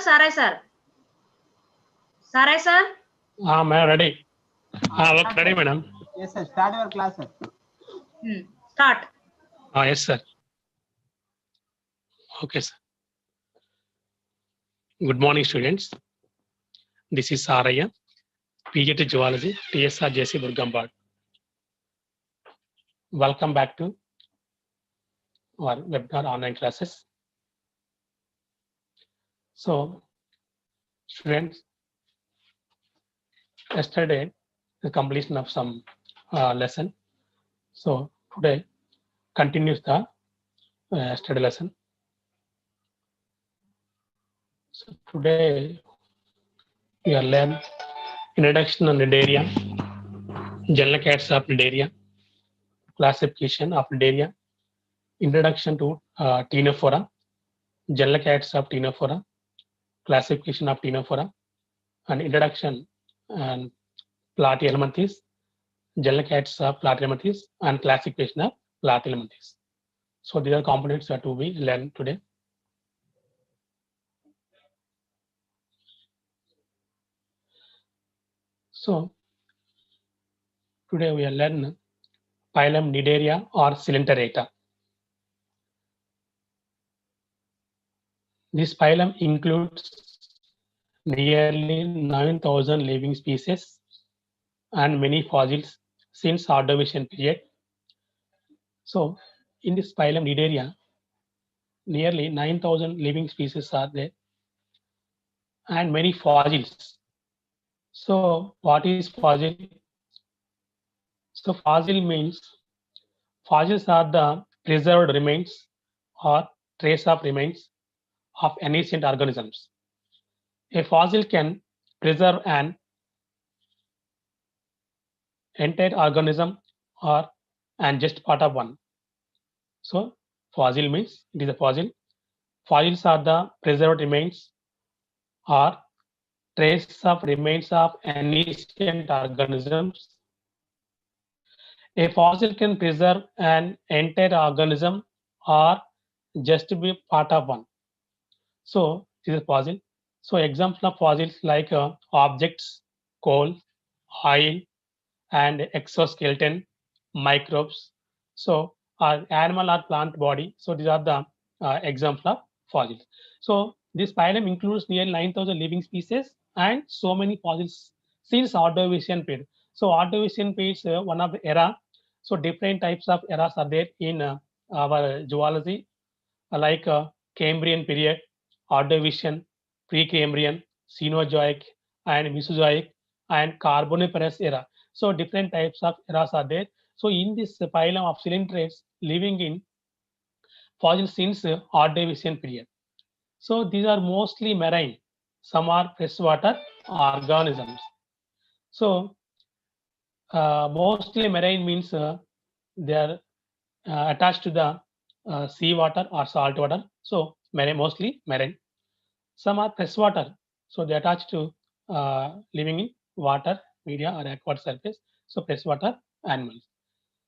Sarai sir? Sarai sir? I'm ready. Ready, madam. Yes, sir. Start your class, sir. Start. Yes, sir. Okay, sir. Good morning, students. This is Saraiah, PhD Zoology, Tsrs&Jc Burgamphad. Welcome back to our webinar online classes. So, students, yesterday the completion of some lesson. So today continues the yesterday lesson. So today we are learn introduction on Cnidaria, general characteristics of Cnidaria, classification of Cnidaria, introduction to CTENOPHORA, general characteristics of CTENOPHORA, classification of CTENOPHORA, and introduction and Platyhelminths, general characteristics of Platyhelminths, and classification of Platyhelminths. So these are components that we learn today. So today we are learn phylum Cnidaria or Coelenterata. This phylum includes nearly 9,000 living species and many fossils since Ordovician period. So in this phylum Cnidaria, nearly 9,000 living species are there and many fossils. So what is fossil? So fossil means fossils are the preserved remains or trace of remains of ancient organisms. A fossil can preserve an entire organism or and just part of one. So fossil means it is a fossil. Fossils are the preserved remains or trace of remains of ancient organisms. A fossil can preserve an entire organism or just be part of one. So this is a fossil. So examples of fossils like objects, coal, oil, and exoskeleton, microbes. So animal or plant body. So these are the examples of fossils. So this phylum includes nearly 9,000 living species and so many fossils since Ordovician period. So Ordovician period is one of the era. So different types of eras are there in our zoology, like Cambrian period, Ordovician, Precambrian, Cenozoic, and Mesozoic, and Carboniferous era. So different types of eras are there. So in this phylum of coelenterats living in fossils since Ordovician period. So these are mostly marine. Some are freshwater organisms. So mostly marine means they are attached to the seawater or salt water. So mostly marine. Some are freshwater. So they attach to living in water, media, or aquatic surface. So freshwater animals.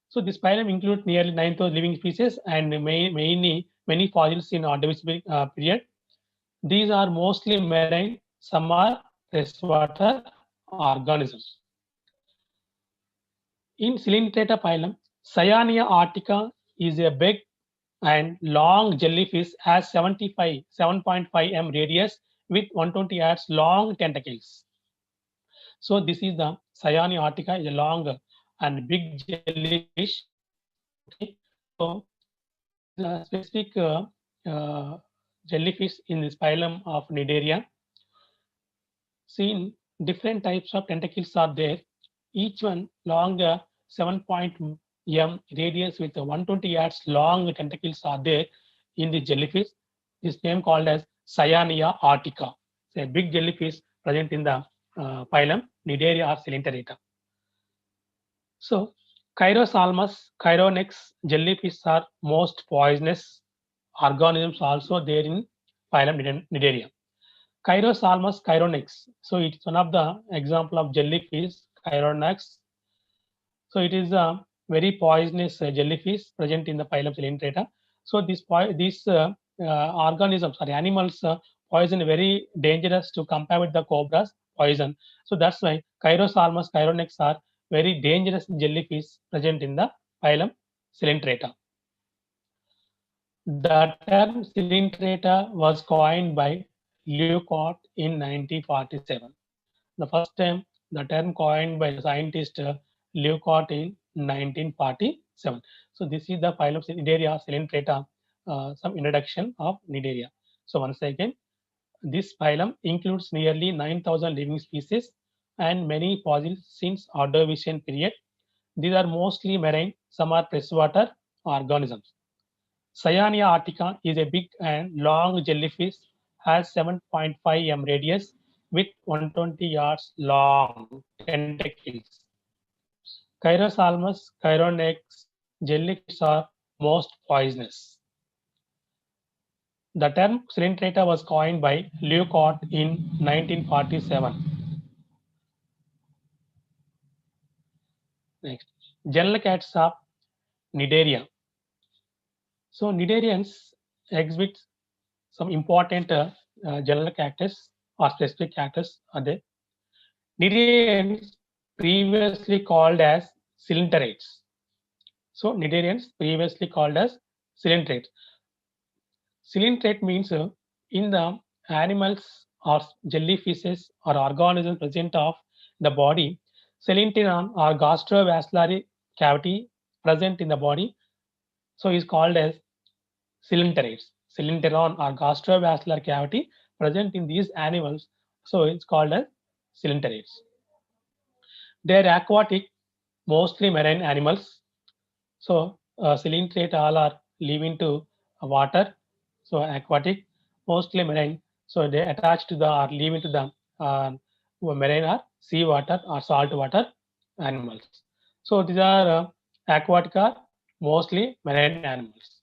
So this phylum includes nearly 9,000 living species and mainly many fossils in Ordovician period. These are mostly marine. Some are freshwater organisms. In Coelenterata phylum, Cyanea artica is a big and long jellyfish has 7.5 m radius with 120 yards long tentacles. So this is the Cyanea artica, is a long and big jellyfish. Okay, so the specific jellyfish in this phylum of Cnidaria. Seen different types of tentacles are there. Each one long 7 m radius with 120 yards long tentacles are there in the jellyfish. This name called as Cyanea artica. It's a big jellyfish present in the phylum Cnidaria or Coelenterata. So Chirosalmus, Chironex jellyfish are most poisonous organisms also there in phylum Cnidaria. Chirosalmus chironex. So it's one of the example of jellyfish, Chironex. So it is a very poisonous jellyfish present in the phylum Coelenterata. So these organisms or animals poison very dangerous to compare with the cobra's poison. So that's why Chirosalmus chironex are very dangerous jellyfish present in the phylum Coelenterata. The term Coelenterata was coined by Leucott in 1947. The first time the term coined by the scientist Leucott in 1947. So this is the phylum Cnidaria Coelenterata, some introduction of Cnidaria. So once again, this phylum includes nearly 9,000 living species and many fossils since Ordovician period. These are mostly marine, some are freshwater organisms. Cyanea artica is a big and long jellyfish, has 7.5 m radius with 120 yards long tentacles. Chirosalmus chironex jellyfish are most poisonous. The term Coelenterata was coined by Leucott in 1947. Next, general cats of Cnidaria. So Cnidarians exhibit some important general characters or specific characters are there. Cnidarians previously called as cylinderates. So Cnidarians previously called as cylinderates. Cylindrate means in the animals or jellyfishes or organisms present of the body, cylindron or gastrovascular cavity present in the body, so is called as cylinderates. Cylindron or gastrovascular cavity present in these animals, so it's called as cylinderates. They are aquatic, mostly marine animals. So cylindrate all are living to water, so aquatic, mostly marine. So they attach to the or live into the marine or sea water or salt water animals. So these are aquatic or mostly marine animals.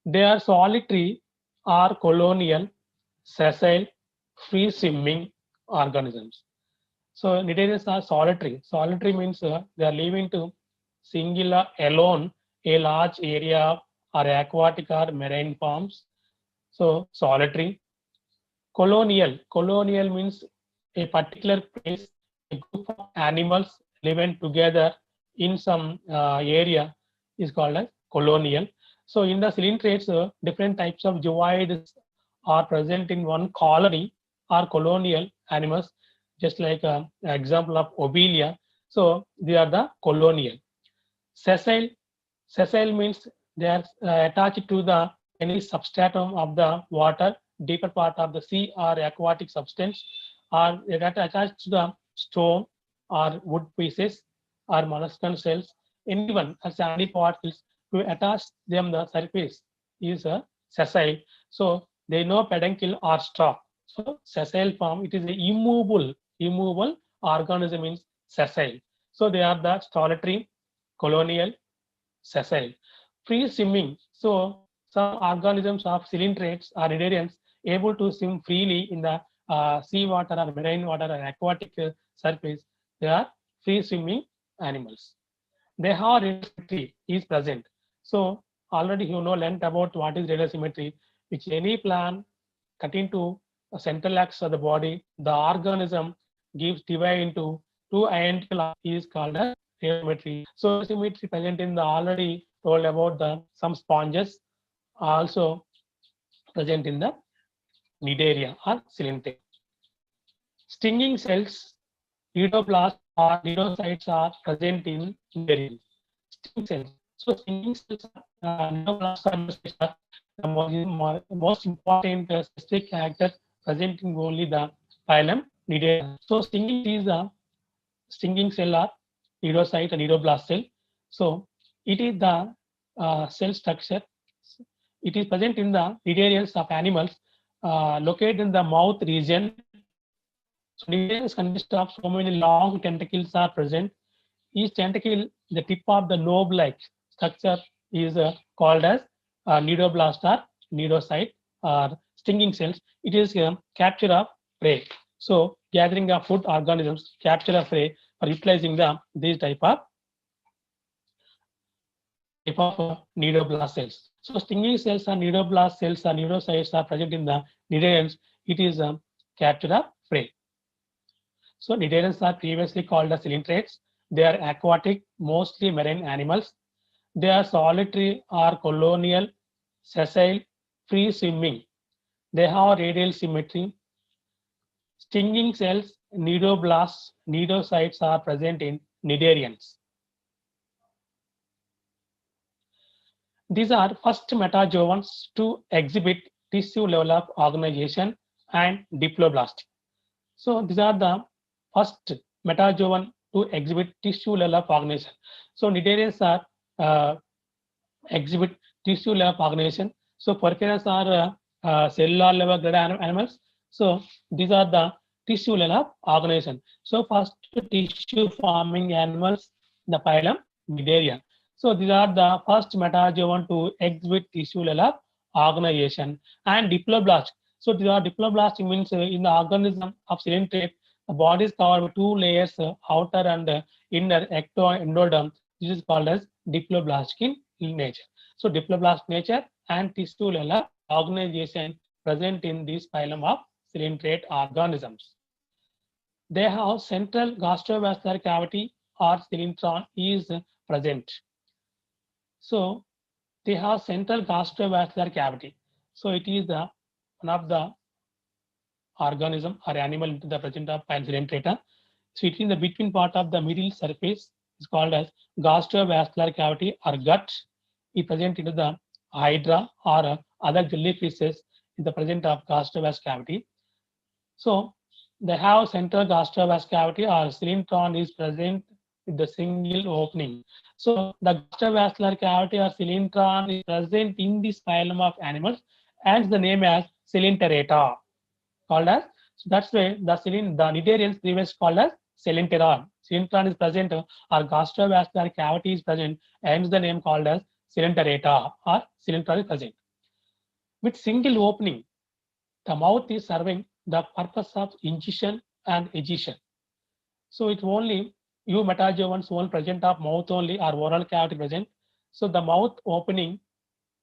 They are solitary or colonial, sessile, free swimming organisms. So Cnidarians are solitary. Solitary means they are living to singular alone a large area or aquatic or marine forms. So solitary. Colonial. Colonial means a particular place, a group of animals living together in some area is called as colonial. So in the cylinderates, different types of zooids are present in one colony or colonial animals, just like example of Obelia. So they are the colonial. Sessile. Sessile means they are attached to the any substratum of the water, deeper part of the sea or aquatic substance, or they are attached to the stone or wood pieces or molluscan cells. Anyone or sandy particles to attach them the surface is a sessile. So they no peduncle or stalk. So sessile form, it is a immovable organism means sessile. So they are the solitary, colonial, sessile. Free swimming. So some organisms of cylinderates or Cnidarians able to swim freely in the sea water or marine water or aquatic surface. They are free swimming animals. They have radial symmetry is present. So already you know learned about what is radial symmetry, which any plant cut into a central axis of the body, the organism gives divide into two identical is called as symmetry. So symmetry present in the already told about the some sponges also present in the Cnidaria or cylindrate. Stinging cells, Cnidoblasts or Cnidocytes are present in Cnidarians. Stinging cells. So stinging cells are Cnidoblasts are the most important specific character present in only the phylum Cnidaria. So stinging is a stinging cell or cnidocyte and cnidoblast cell. So it is the cell structure. It is present in the cnidarians of animals located in the mouth region. So cnidarians consist of so many long tentacles are present. Each tentacle, the tip of the knob-like structure is called as cnidoblast or cnidocyte or stinging cells. It is capture of prey. So gathering of food organisms, capture of prey, for utilizing these type of cnidoblast cells. So stinging cells and cnidoblast cells and cnidocytes are present in the Cnidarians, it is a capture of prey. So cnidarians are previously called as coelentrates. They are aquatic, mostly marine animals. They are solitary or colonial, sessile, free swimming. They have radial symmetry. Stinging cells, cnidoblasts, cnidocytes are present in cnidarians. These are first metazoans to exhibit tissue level of organization and diploblastic. So these are the first metazoan to exhibit tissue level of organization. So cnidarians are exhibit tissue level of organization. So porphyrians are cellular level animals. So these are the tissue level of organization. So first tissue forming animals, the phylum Cnidaria. So these are the first metazoan to exhibit tissue level of organization and diploblast. So these are diploblast means in the organism of coelenterate, the body is covered with two layers, outer and inner endoderm. This is called as diploblastic in nature. So diploblast nature and tissue level organization present in this phylum of coelenterate organisms. They have central gastrovascular cavity or coelentron is present. So they have central gastrovascular cavity. So it is the one of the organism or animal into the present of Coelenterata. So it is the between part of the middle surface is called as gastrovascular cavity or gut. It present into the hydra or other jellyfishes in the present of gastrovascular cavity. So they have central gastrovascular cavity or coelentron is present with the single opening. So the gastrovascular cavity or coelentron is present in this phylum of animals, and the name as Coelenterata called as. So that's why the cnidarians previously called as Coelenteron. Coelentron is present or gastrovascular cavity is present, hence the name called as Coelenterata or Coelentron is present. With single opening, the mouth is serving the purpose of ingestion and egestion. So it's only you metazoans only present of mouth only or oral cavity present. So the mouth opening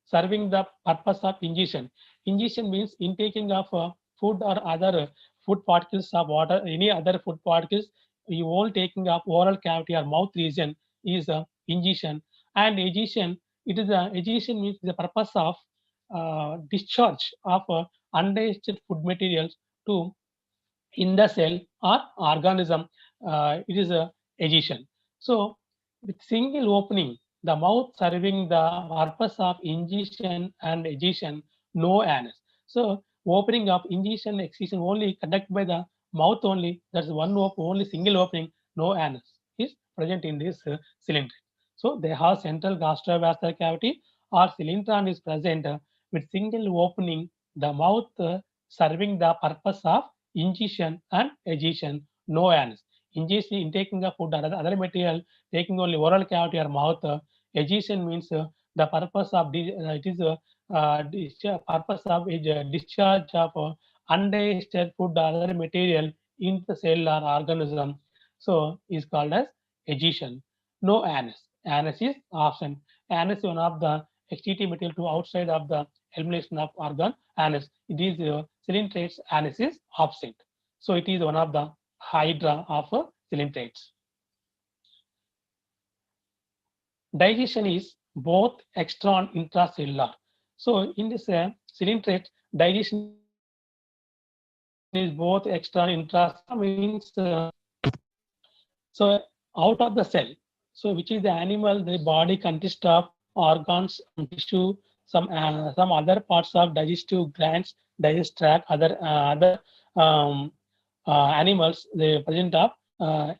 serving the purpose of ingestion. Ingestion means intaking of food or other food particles of water, any other food particles. You all taking of oral cavity or mouth region is ingestion. And egestion, it is egestion means the purpose of discharge of undigested food materials to in the cell or organism. It is a egestion. So with single opening, the mouth serving the purpose of ingestion and egestion, no anus. So opening of ingestion and excision only conducted by the mouth only. That's one only single opening, no anus is present in this cylinder. So they have central gastrovascular cavity or cylindron is present with single opening, the mouth serving the purpose of ingestion and egestion, no anus. Ingestion, intaking of food or other material, taking only oral cavity or mouth. Egestion means the purpose of it is purpose of is discharge of undigested food or other material in the cell or organism. So is called as egestion. No anus. Anus is absent. Anus is one of the excretive material to outside of the elimination of organ. Anus. It is coelentrates. Anus is absent. So it is one of the hydra of coelentrates. Digestion is both extra and intracellular. So in this coelentrate, digestion is both extra and intracellular. Means so out of the cell. So which is the animal, the body consists of organs, tissue, some other parts of digestive glands, digest tract, other um, animals they present of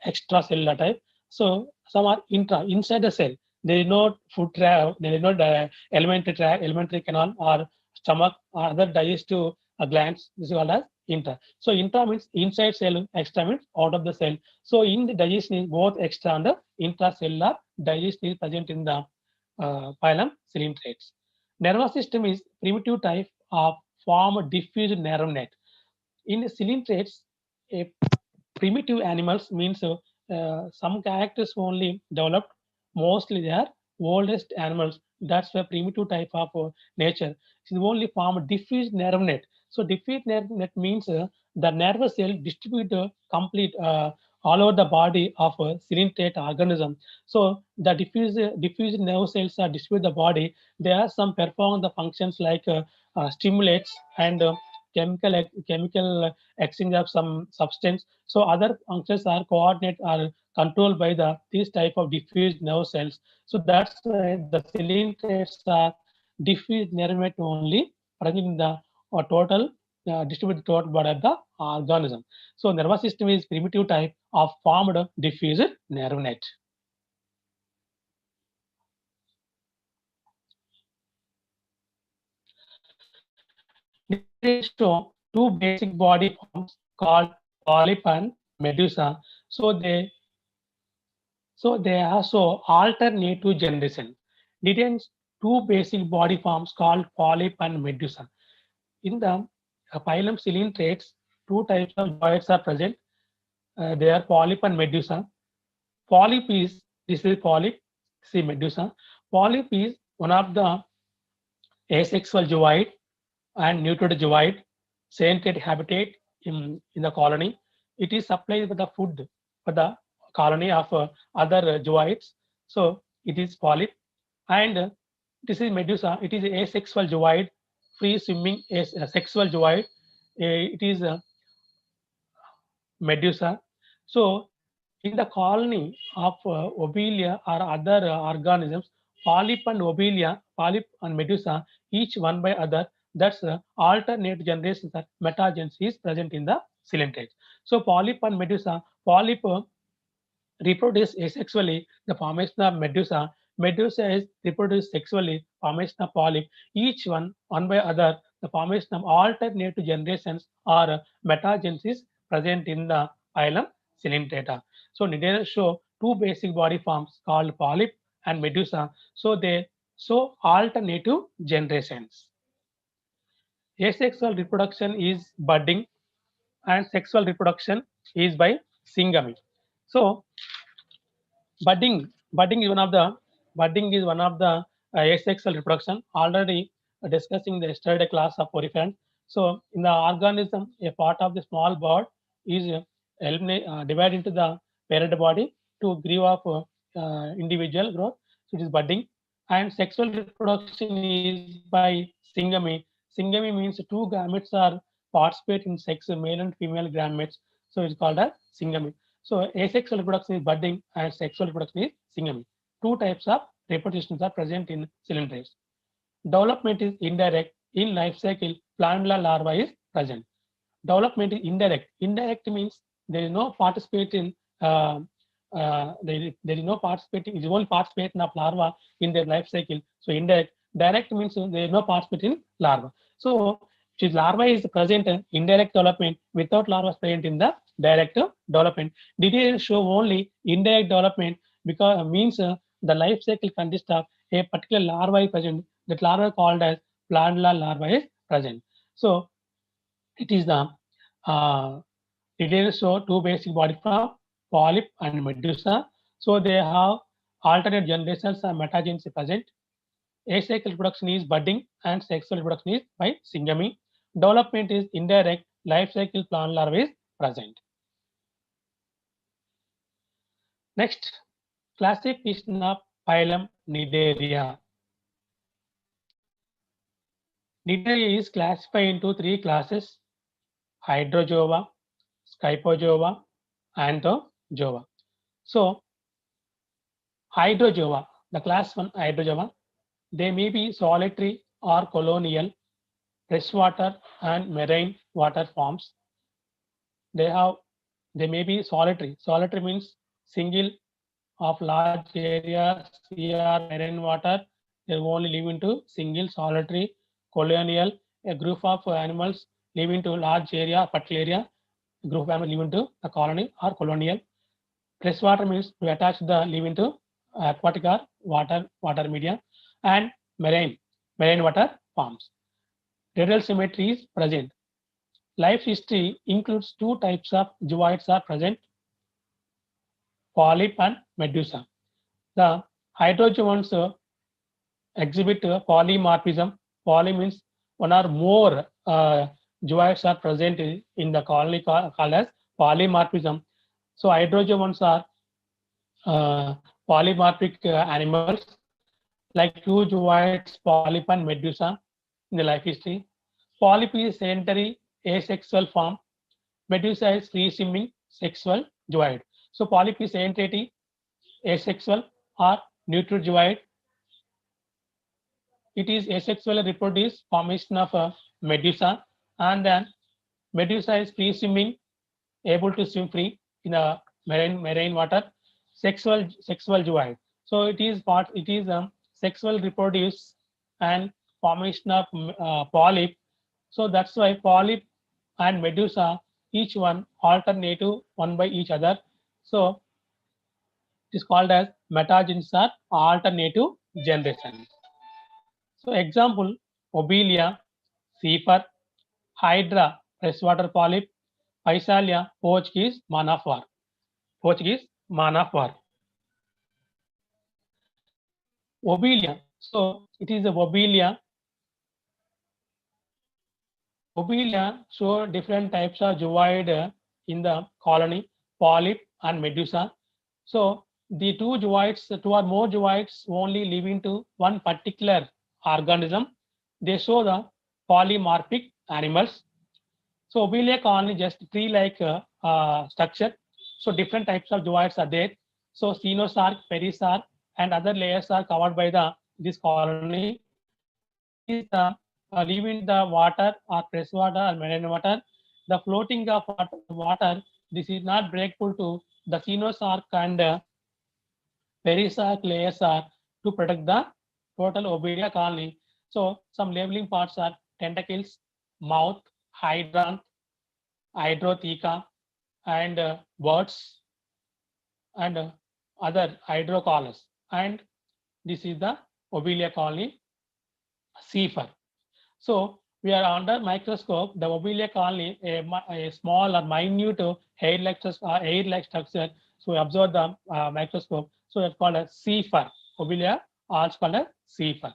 extracellular type. So some are inside the cell. There is no food tract, there is no elementary tract, elementary canal or stomach or other digestive glands. This is called as intra. So intra means inside cell, extra means out of the cell. So in the digestion is both extra and the intracellular digestion is present in the phylum Coelentrates. Nervous system is primitive type of form diffused nerve net. In the Coelentrates, a primitive animals means some characters only developed. Mostly they are oldest animals. That's why primitive type of nature. It only form diffused nerve net. So diffuse net means the nervous cell distribute complete all over the body of a ciliate organism. So the diffuse nerve cells are distribute the body. There are some perform the functions like stimulates and chemical exchange of some substance. So other functions are coordinate are controlled by the these type of diffuse nerve cells. So that's why the ciliates are diffuse nerve net only present in the total distributed total body of the organism. So nervous system is primitive type of formed diffuse nerve net. Details show two basic body forms called polyp and medusa. So they also alternative generation. Details two basic body forms called polyp and medusa. In the phylum Coelentrates, two types of joints are present. They are polyp and medusa. Polyp is this is polyp, see medusa. Polyp is one of the asexual zooid and neutered zooid, centered habitat in the colony. It is supplied with the food for the colony of other zooids. So it is polyp. And this is medusa. It is asexual zooid, free swimming sexual zooid. It is medusa. So in the colony of obelia or other organisms, polyp and obelia, polyp and medusa, each one by other, that's alternate generations or metagens is present in the coelentrates. So polyp and medusa, polyp reproduce asexually, the formation of medusa. Medusa is reproduced sexually, formation of polyp. Each one by other, the formation of alternative generations or metagens is present in the phylum Coelenterata. So Cnidaria show two basic body forms called polyp and medusa. So they show alternative generations. Asexual reproduction is budding and sexual reproduction is by syngamy. So budding is one of the asexual reproduction. Already discussing the yesterday class of porifera. So in the organism, a part of the small bud is divided into the parent body to grow of individual growth. So it is budding, and sexual reproduction is by syngamy. Syngamy means two gametes are participate in sex, male and female gametes. So it's called as syngamy. So asexual reproduction is budding and sexual reproduction is syngamy. Two types of reproductions are present in coelentrates. Development is indirect. In life cycle, planula larva is present. Development is indirect. Indirect means there is no participation. There is no participating. It is only participation of larva in their life cycle. So indirect. Direct means there is no participation in larva. So if larva is present in indirect development, without larva present in the direct development. Details show only indirect development because means the life cycle consists of a particular larva is present. That larva called as planula larva is present. So it is the details show two basic body form, polyp and medusa. So they have alternate generations and metagens present. Asexual reproduction is budding and sexual reproduction is by syngamy. Development is indirect. Life cycle planula larva is present. Next, classification of phylum Cnidaria. Cnidaria is classified into three classes: Hydrozoa, Scyphozoa, and Zoa. So, Hydrozoa, the class one Hydrozoa, they may be solitary or colonial, freshwater and marine water forms. They may be solitary. Solitary means single of large area, sea or marine water. They only live into single solitary. Colonial, a group of animals live into large area, particular area. A group of animals live into a colony or colonial. Freshwater means to attach the live into aquatic or water media, and marine water forms. Radial symmetry is present. Life history includes two types of zooids are present: polyp and medusa. The hydrozoans exhibit polymorphism. Poly means one or more zooids are present in the colony called as polymorphism. So hydrozoans are polymorphic animals like two zooids, polyp and medusa in the life history. Polyp is sedentary asexual form. Medusa is free swimming sexual zooid. So polyp is sedentary asexual or neutral zooid. It is asexually reproduced formation of a medusa, and then medusa is free swimming, able to swim free in a marine water. Sexual zooid. So it is sexual reproduce and formation of polyp. So that's why polyp and medusa each one alternative one by each other. So it is called as metagenes or alternative generation. So example, Obelia, Zephyr, Hydra, freshwater polyp, Physalia, Portuguese, man of war. Portuguese, man of war. Obelia. So it is a Obelia. Obelia show different types of zooid in the colony, polyp and medusa. So the two or more zooids only living to one particular organism. They show the polymorphic animals. So Obelia colony just tree-like structure. So different types of zooids are there. So Cenosarc, Perisarc, and other layers are covered by this colony. It is live in the water or freshwater or marine water. The floating of water, this is not breakable to the Cenosarc and Perisarc layers are to protect the total Obelia colony. So some labeling parts are tentacles, mouth, hydrant, hydrotheca, and birds and other hydrocolors. And this is the Obelia colony, Zephyr. So we are under microscope. The Obelia colony, a small or minute hair-like structure. So we observe the microscope. So it's called a Zephyr. Obelia also called a Zephyr.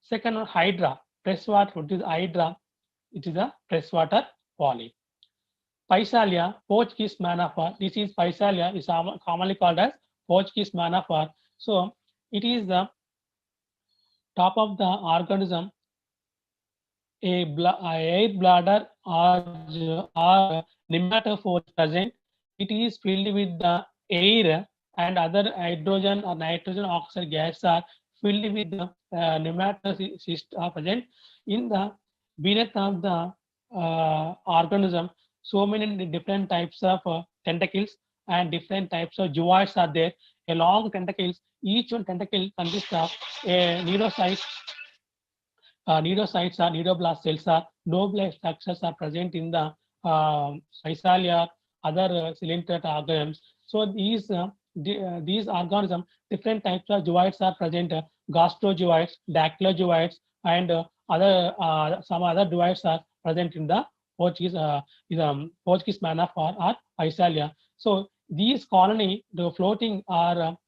Second one, Hydra, freshwater. What is Hydra? It is a freshwater polyp. Physalia, Portuguese man of war. This is Physalia is commonly called as Portuguese man of war. So it is the top of the organism, a air bladder or nematophore present. It is filled with the air and other hydrogen or nitrogen oxide gas are filled with the nematocysts are present in the beneath of the organism. So many different types of tentacles and different types of zooids are there. Along tentacles, each one tentacle consists of a neurocyte. Cnidocytes or cnidoblast cells are no-blood structures are present in the Physalia, other Coelenterata organisms. So these organisms, different types of zooids are present. Gastrozooids, dactylozoids, and some other zooids are present in the Portuguese man of war or Physalia. So these colony, the floating or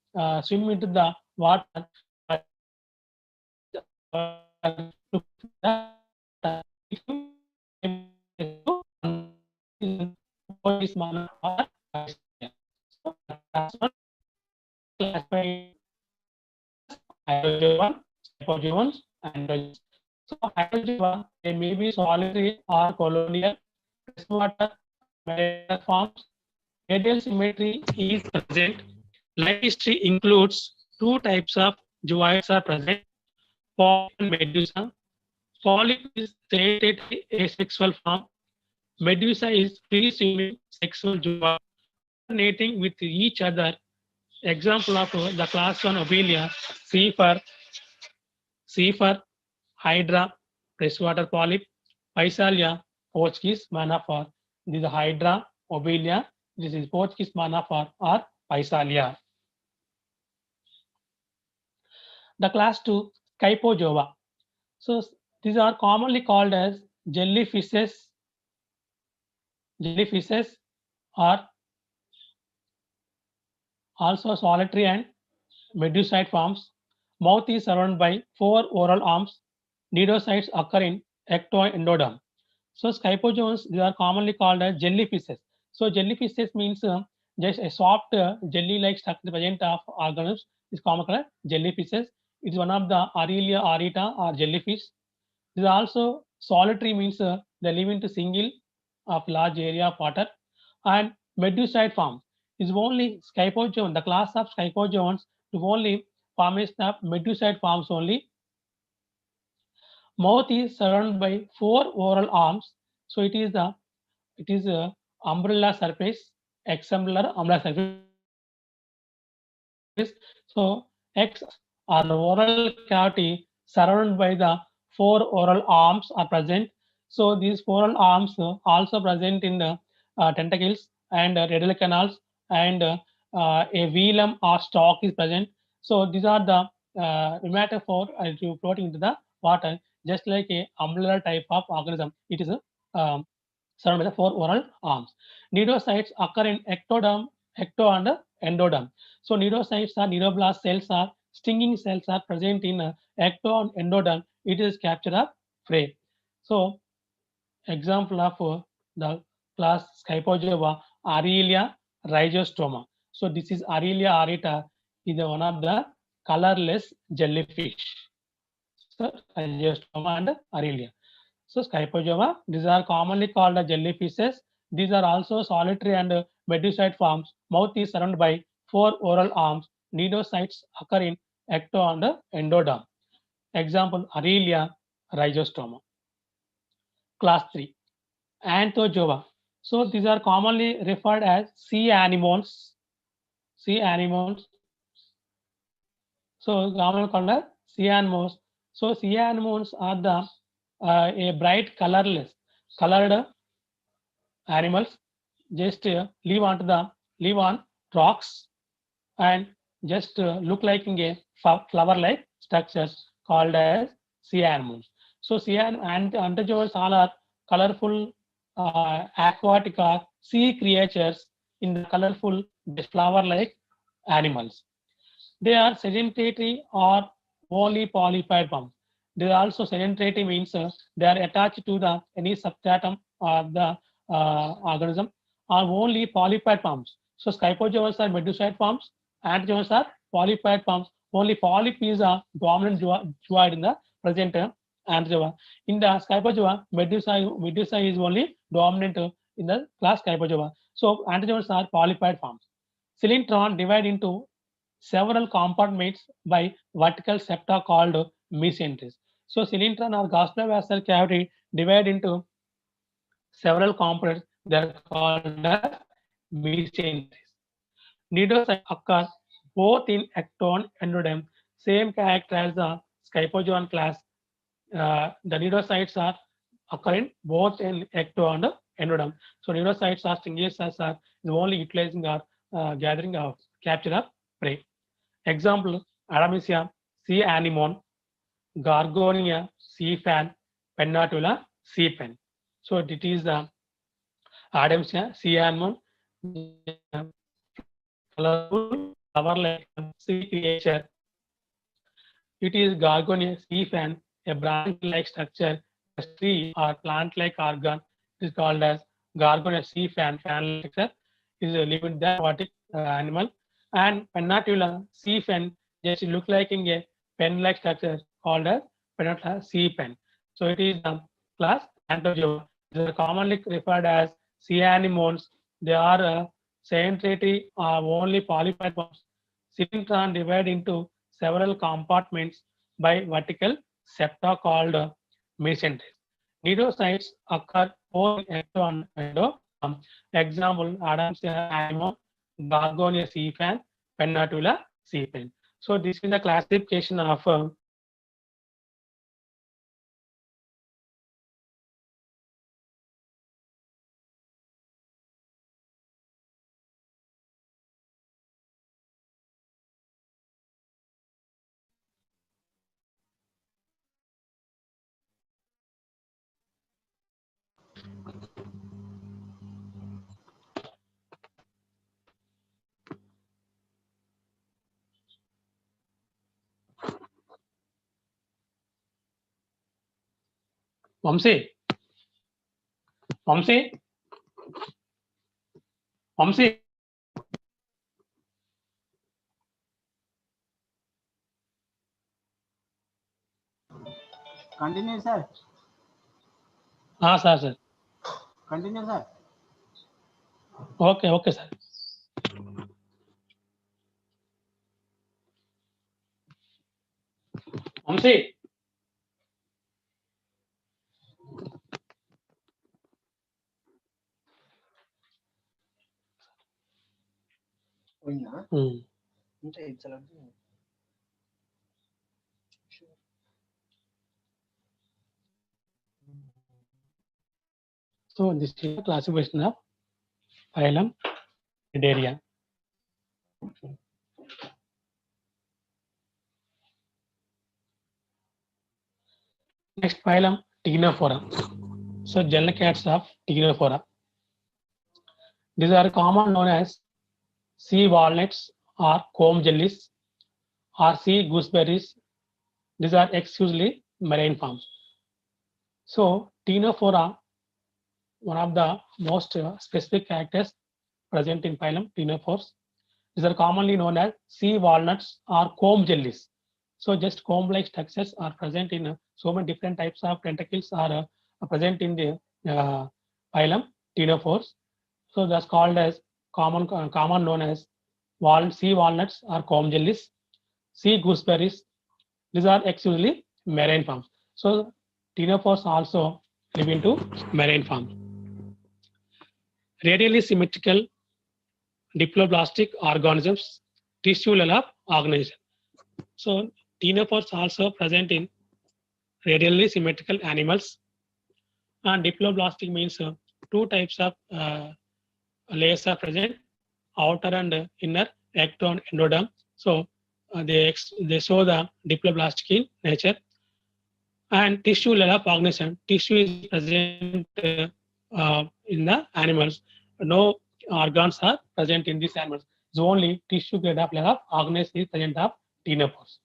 swim into the water. Hydrozoan, Scyphozoans, and so hydrozoa, they may be solitary or colonial, freshwater, marine forms. Radial symmetry is present. Life history includes two types of zooids are present, polyp and medusa. Polyp is stated asexual form. Medusa is free swimming sexual zooid, alternating with each other. Example of the class 1 Obelia, Zephyr, Hydra, freshwater polyp, Physalia, Portuguese man of war. This is Hydra, Obelia. This is Portuguese man of war or Physalia. The class 2 Scyphozoa. So these are commonly called as jellyfishes are also solitary and medusoid forms. Mouth is surrounded by 4 oral arms. Cnidocytes occur in ectoendoderm. So Scyphozoans, they are commonly called as jellyfishes. So jellyfishes means just a soft jelly-like structure present of organisms is commonly called jellyfishes. It is one of the Auralia aurita or jellyfish. It is also solitary means they live into single of large area of water, and medusoid forms is only Scyphozoan. The class of Scyphozoans to only formation of medusoid forms only. Mouth is surrounded by 4 oral arms, so it is a umbrella surface, exemplar umbrella surface. So X or oral cavity surrounded by the 4 oral arms are present. So these 4 oral arms also present in the tentacles and radial canals, and a velum or stalk is present. So these are the metaphor to floating into the water, just like a umbrella type of organism. It is surrounded by the 4 oral arms. Cnidocytes occur in ecto and endoderm. So cnidocytes are cnidoblast cells are stinging cells are present in ecto and endoderm. It is capture of prey. So example of the class Scyphozoa, Auralia, Rhizostoma. So this is Auralia aurita, is one of the colorless jellyfish. So Rhizostoma and Auralia. So Scyphozoa, these are commonly called the jellyfishes. These are also solitary and medusoid forms. Mouth is surrounded by 4 oral arms. Cnidocytes occur in ecto and endoderm. Example, Auralia, Rhizostoma. Class 3, Anthozoa. So these are commonly referred as sea anemones. Sea anemones. So commonly called as sea anemones. So sea anemones are the a bright colored animals just live on rocks and just look like in a flower like structures called as sea anemones. So sea and anthrozoans all are colorful aquatic or sea creatures in the colorful flower like animals. They are sedentary or only polypid forms. They are also sedentary means they are attached to the any substratum of the organism, or only polypid forms. So Scyphozoans are medusoid forms, Anthozoans are polypid forms. Only polyp is a dominant zooid in the present Anthozoa. In the Scyphozoa, medusa is only dominant in the class Scyphozoa. So Anthozoans are polypid forms. Cylindron divide into several compartments by vertical septa called mesenteries. So cylindron or gastrointestinal cavity divide into several components that are called as mesenteries. Cnidocytes occur both in ecton and endoderm, same character as the Scyphozoan class. The cnidocytes are occurring both in ecto and endoderm. So cnidocytes are stinging cells are only utilizing or gathering of capture of prey. Example, Adamisia, sea anemone, Gorgonia, sea fan, Pennatula, sea pen. So it is the Adamsia, sea anemone, colorful flower-like sea creature. It is Gorgonia sea fan, a branch-like structure, a tree or plant-like organ. It is called as Gorgonia sea fan-like structure. Is a living the aquatic animal. And Pennatula sea pen just look like in a pen-like structure called as Pennatula sea pen. So it is the class Anthozoa. They are commonly referred as sea anemones. They are sedentary or only polypid forms. Cylindron divide into several compartments by vertical septa called mesenteries. Cnidocytes occur both in ecto and endoderm. Example, Adamsia anemone, Gorgonia sea fan, Pennatula sea pen. So this is the classification of Vamsi. Vamsi? Vamsi? Continue, sir. Sir, sir. Continue, sir. Okay, okay, sir. Vamsi? So this is the classification of phylum Cnidaria. Next phylum CTENOPHORA. So jellycats of CTENOPHORA. These are common known as sea walnuts or comb jellies or sea gooseberries. These are exclusively marine forms. So CTENOPHORA, one of the most specific characters present in phylum CTENOPHORA. These are commonly known as sea walnuts or comb jellies. So just comb-like structures are present in so many different types of tentacles are present in the phylum CTENOPHORA. So that's called as common known as sea walnuts or comb jellies, sea gooseberries. These are exclusively marine forms. So ctenophores also live into marine forms. Radially symmetrical diploblastic organisms, tissue-level organisms. So ctenophores also present in radially symmetrical animals. And diploblastic means two types of layers are present, outer and inner ecto and endoderm. So they show the diploblastic in nature. And tissue level of organism. Tissue is present in the animals. No organs are present in these animals. So only tissue grade of level of organism is present of ctenophores.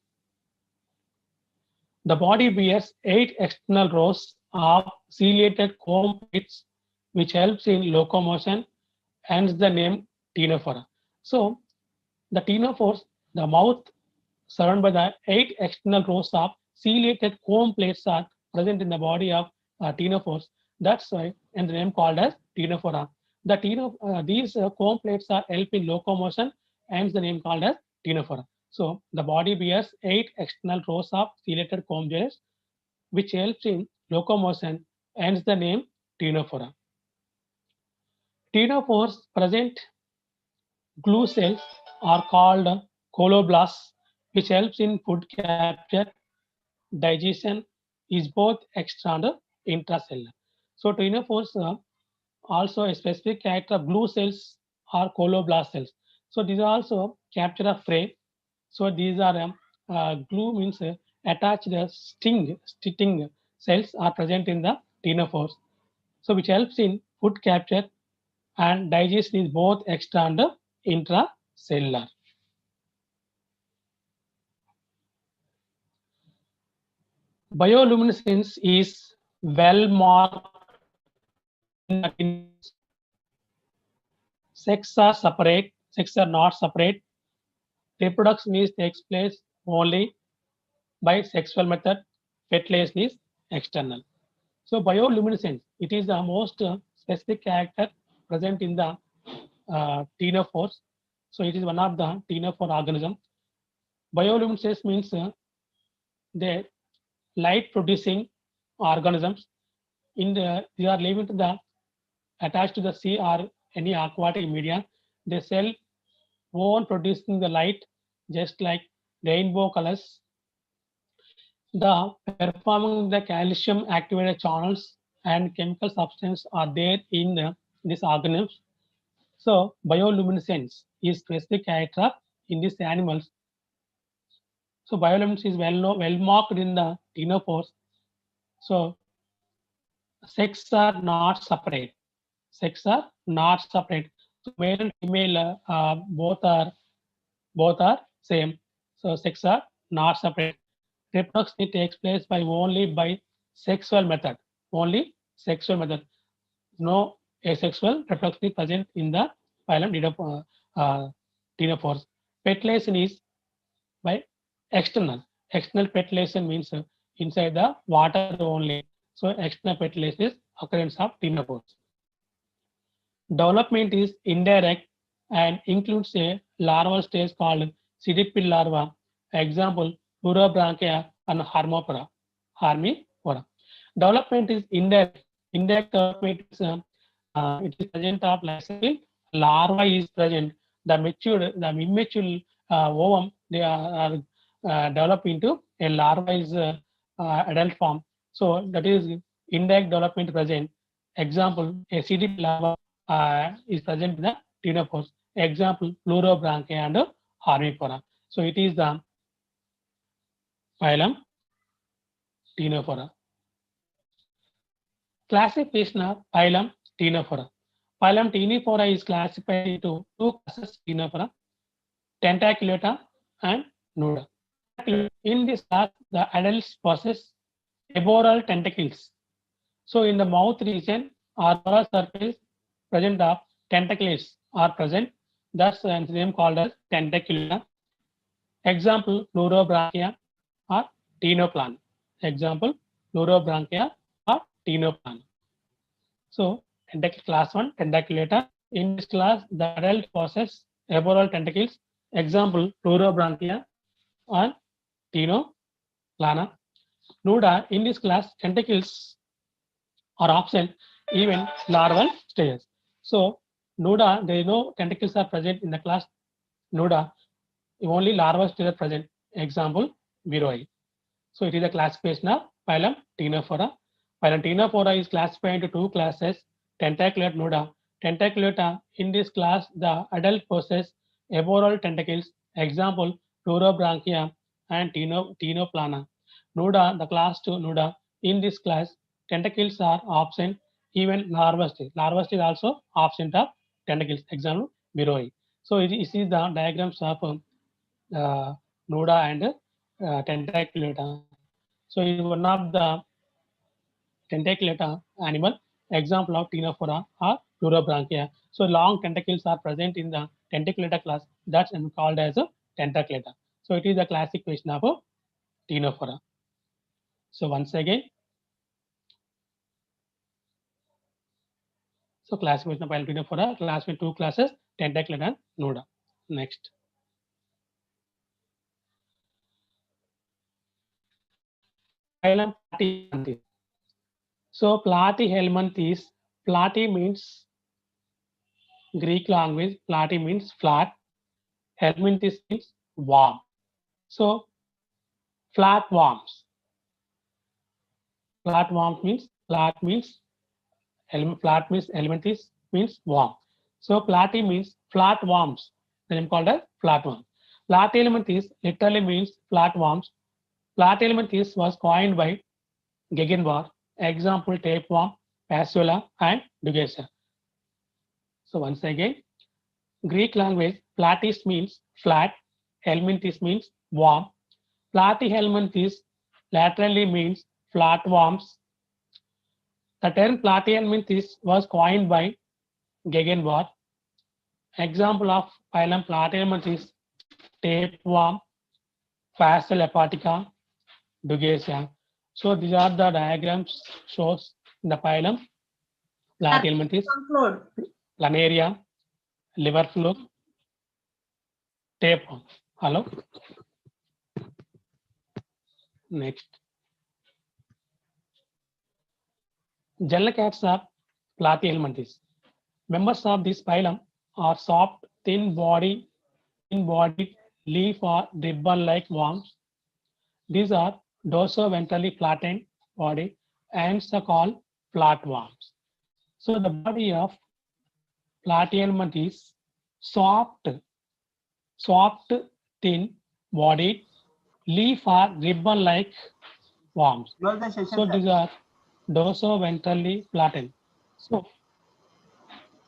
The body bears 8 external rows of ciliated comb plates, which helps in locomotion, hence the name ctenophora. So the ctenophores, the mouth surrounded by the 8 external rows of ciliated comb plates are present in the body of ctenophores. That's why, and the name called as ctenophora. These comb plates are help in locomotion, hence the name called as ctenophora. So the body bears 8 external rows of ciliated comb plates, which helps in locomotion, hence the name ctenophora. Ctenophores present glue cells are called coloblasts, which helps in food capture. Digestion is both extra and intracellular. So ctenophores also a specific character of glue cells or coloblast cells. So these are also capture of prey. So these are glue means attached stitching cells are present in the ctenophores. So which helps in food capture and digestion is both extra and intracellular. Bioluminescence is well marked in the ctenophores. Sex are separate, sex are not separate. Reproduction is takes place only by sexual method. Fertilization is external. So bioluminescence, it is the most specific character present in the ctenophores. So it is one of the ctenophore organism. Bioluminescence means they light producing organisms they are living to the attached to the sea or any aquatic media. They cell won't producing the light just like rainbow colors. The performing the calcium activated channels and chemical substance are there in these organisms. So bioluminescence is specific character in these animals. So bioluminescence is well marked in the ctenophores. So sex are not separate. Sex are not separate. So male and female both are same. So sex are not separate. Reproduction takes place by only by sexual method. Only sexual method. no asexual reproduction is present in the phylum Ctenophorus. Petulation is by external. External petulation means inside the water only. So external petulation is occurrence of Ctenophorus. Development is indirect and includes a larval stage called sidipid larva. Example, Burabranchia and Harmopora. Development is indirect. Indirect development is it is present of lysophil. Larva is present. The immature ovum, they are develop into a larva is adult form. So that is indirect development present. Example, a sidipid larva is present in the Ctenophorus. Example, Plurobranchia and Harmopora. So it is the phylum Ctenophora. Classification of phylum Ctenophora. Phylum Ctenophora is classified into two classes Ctenophora, Tentaculata and Nuda. In this class, the adults possess eboral tentacles. So in the mouth region or oral surface, present of tentacles are present. Thus, the name called as tentaculata. Example, Plurobranchia or Ctenoplan. Example, Plurobranchia or Ctenoplan. So, tentacle class 1, tentaculata. In this class, the adult possess eboral tentacles. Example, Plurobranchia or Ctenoplana. Nuda, in this class, tentacles are absent, even larval stages. So, Nuda, there is no tentacles are present in the class Nuda. Only larval stages are present. Example, Viroi. So, it is a classification of phylum Ctenophora. Phylum Ctenophora is classified into two classes, Tentaculata, Nuda. Tentaculata, in this class, the adult possess eboral tentacles. Example, Plurobranchia and Ctenoplana. Nuda, the class 2 Nuda. In this class, tentacles are absent, even larva stage. Larva stage also absent of tentacles. Example, Viroi. So, this is the diagrams of Nuda and Tentaculata. So, it is one of the Tentaculata animal. Example of Ctenophora or Plurobranchia. So, long tentacles are present in the Tentaculata class. That's called as a Tentaculata. So, it is the classification of a Ctenophora. So, once again, so classification of Ctenophora, class with two classes, Tentaculata and Nuda. Next. Phylum Platyhelminthes. So Platyhelminthes, platy means Greek language, platy means flat, helminthes means worm. So flat worms. Flat worms means flat means helminthes means worm. So platy means flat worms. The name called as flat worm. Platyhelminthes literally means flat worms. Platyhelminthes was coined by Gegenwart. Example, tapeworm, Passiola, and Dugacia. So once again, Greek language, platis means flat, helminthes means worm. Platyhelminthes laterally means flat worms. The term platyhelminthes was coined by Gegenwart. Example of phylum Platyhelminthes, tapeworm, Fascial hepatica, Dugacia. So these are the diagrams shows in the phylum Platyhelminthes, Conclude. Planaria, liver fluke, tapeworm. Hello. Next. Jellicats are Platyhelminthes. Members of this phylum are soft, thin-bodied, leaf or ribbon-like worms. These are dorso-ventrally flattened body and are called flatworms. So the body of Platyhelminth is soft, thin-bodied, leaf or ribbon-like worms. Close the session. So sir. these are dorso-ventrally flattened. So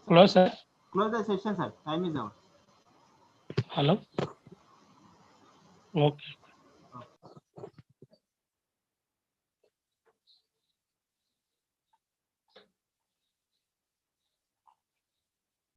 closer. Close the session, sir. Time is out. Hello. Okay.